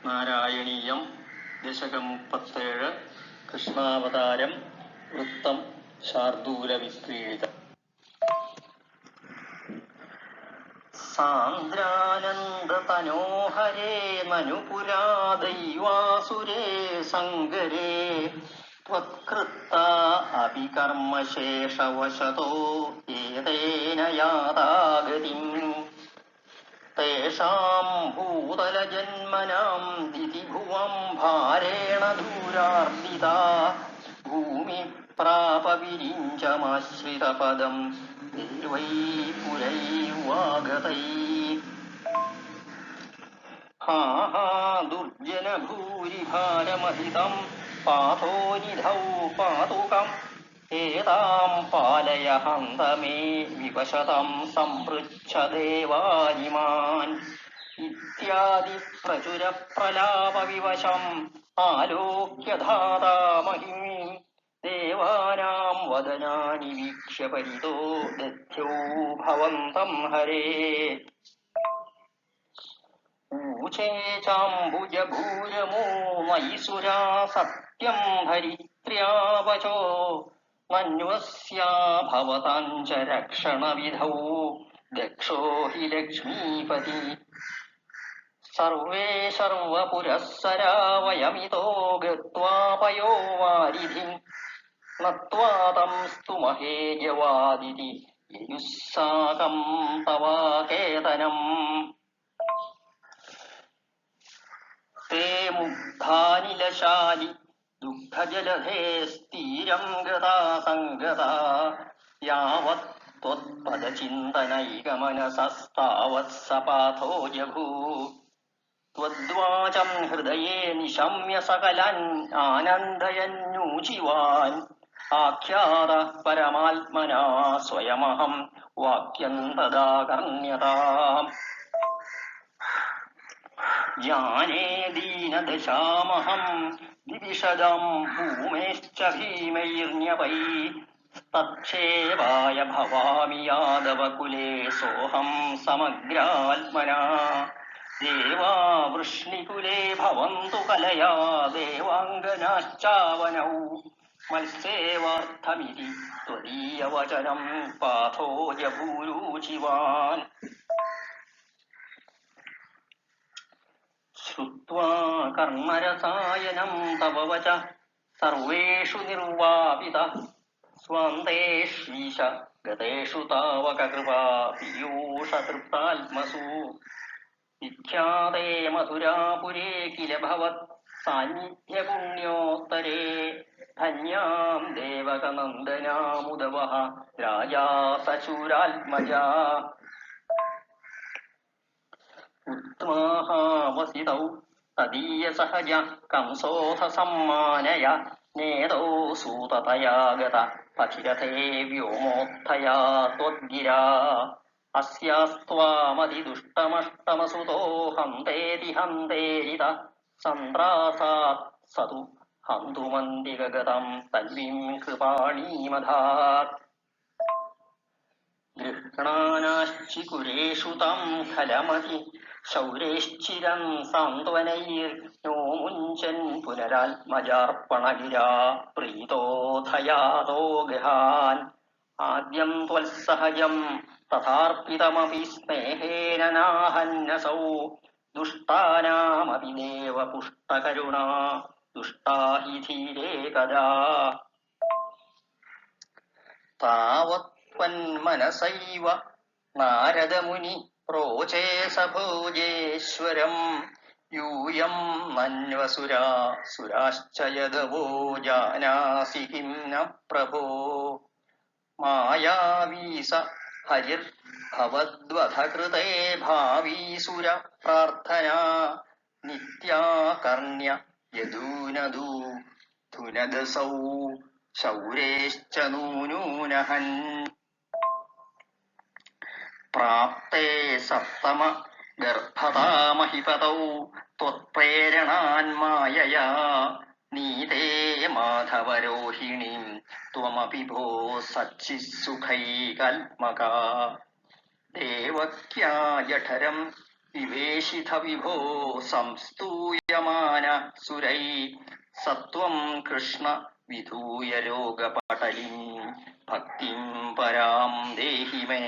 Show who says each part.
Speaker 1: നാരായണീയം ദശകം 37 കൃഷ്ണാവതാരം വൃത്തം ശാർദൂല വിക്രീഡിതം. സാന്ദ്രാനന്ദ തനോഹരേ നനുപുരാ ദൈവാസുരേ സങ്കരേ ത്വത്കൃത്ത അഭികർമ്മശേഷവശതോ ഏതേന യാതാഗതിം തേഷാം ഭൂതലജന്മനാം ദിതിഭുവം ഭാരേണ ദൂരാർദിതാ ഭൂമി പ്രാപ വിരിഞ്ചമാശ്രിതപദം ദേവൈ പുരൈർവാഗതൈ. ഹാ ഹാ ദുർജന ഭൂരിഭാരമഹിതം പാതോ നിധൗ പാതുകം ഏതാം പാലയ ഹന്ത മേ വിവശതം സംപൃച്ഛ ദേവാനിമാൻ ഇത്യാദി പ്രചുര പ്രലാപ വിവശം ആലോക്യ ധാതാ മഹിമീം ദേവാനാം വദനാനി വീക്ഷ്യ പരിതോ ദധ്യൗ ഭവന്തം ഹരേ. ഊചേ ചാംബുജഭൂരമോ മൈസുരാ സത്യം ധരിത്ര്യാവചോ മന്വസ്യാ ഭവതാഞ്ച രക്ഷണവിധൗ ദക്ഷോ ഹി ലക്ഷ്മീപതി. സർവേ സർവപുരസ്സരാ വയമിതോ ഗത്വാ പയോ വാരിധിം നത്വാ തം സ്തുമഹേ ജവാദിതി യയുസ്സാകം തവാകേതനം. തേ മുഗ്ധാനിലശാലി ദുഃഖജലധേ സ്ഥിരം ഗതാ സംഗതാ യാവത് ത്വത്പദചിന്തനൈകമനസസ്താവത് സപാഥോ ജഭൂ. ത്വദ്വാചം ഹൃദയേ നിശമ്യ സകലൻ ആനന്ദയന്നൂചിവാൻ ആഖ്യാത പരമാത്മനാ സ്വയമഹം വാക്യം തദാ കർണ്യതാം. ജ്ഞാനേ ദീനദശാമഹം വിവിശദം ഭൂമേശ്ച ഭീമൈർന്യപൈ തച്ഛേവായ ഭവാമി യാദവകുലേ സോഹം സമഗ്രാത്മനാ. ദേവാ വൃഷ്ണികുലേ ഭവന്തു കലയാ ദേവാംഗനാശ്ചാവനൗ മത്സേവാർത്ഥമിതി ത്വദീയവചനം പാഥോ ജഭൂരൂചിവാൻ. ശ്രുത്വാ കർമ്മരസായനം തവ വച സർവേഷു നിർവാപിതഃ സ്വാന്തേഷ്വീശ ഗതേഷു താവക കൃപാ പീയൂഷതൃപ്താത്മസു. വിഖ്യാതേ മധുരാപുരേ കില ഭവത് സാന്നിധ്യപുണ്യോത്തരേ ധന്യാം ദേവകനന്ദനാമുദവഃ രാജാ സശൂരാത്മജാ. ഉത്മാഹാവസിതൗ തദീയസഹജ കംസോഥ സമ്മാനയ നേതോ സൂതതയാ ഗത പഥിരഥേ വ്യോമോത്ഥയാ ത്വദ്ഗിരാ. അസ്യാസ്ത്വാമതിദുഷ്ടമഷ്ടമസുതോ ഹന്തേതി ഹന്തേരിത സന്ത്രാസാത് സതു ഹന്തുമന്തികഗതം തന്വിം കൃപാണീമധാത്. ഗൃഹ്ണാനാശ്ചികുരേഷു തം ഫലമതി ശൗരേശ്ചിരം സാന്ത്വനൈർനോ മുഞ്ചൻ പുനരാത്മജാർപ്പണഗിരാ പ്രീതോധയാതോ ഗൃഹാൻ. ആദ്യം ത്വത്സഹജം തഥാർപ്പിതമപി സ്നേഹേന നാഹന്നസൗ ദുഷ്ടാനാമപി ദേവ പുഷ്ടകരുണാ ദുഷ്ടാ ഹി ധീരേ കദാ. താവത്വന്മനസൈവ നാരദമുനി പ്രോചേ സഭോജേശ്വരം യൂയം മന്വസുരാ സുരാശ്ച യദവോ ജാനാസി കിം ന പ്രഭോ. മായാവീസ ഹരിർഭവദ്വധകൃതേ ഭാവീസുര പ്രാർത്ഥനാ നിത്യാകർണ്യ യദൂനദൂ ധുനദസൗ ശൗരേശ്ച നൂനൂനഹൻ. പ്രാപ്തേ സപ്തമ ഗർഭതാമഹിപതൗ ത്വത്പ്രേരണാന്മായയാ നീതേ മാധവരോഹിണീം ത്വമപി ഭോ സച്ചിസുഖൈകൽമകാ. ദേവക്യാ ജഠരം വിവേശിത വിഭോ സംസ്തൂയമാന സുരൈ സത്വം കൃഷ്ണ വിധൂയ രോഗപടലിം ഭക്തിം പരാം ദേഹി മേ.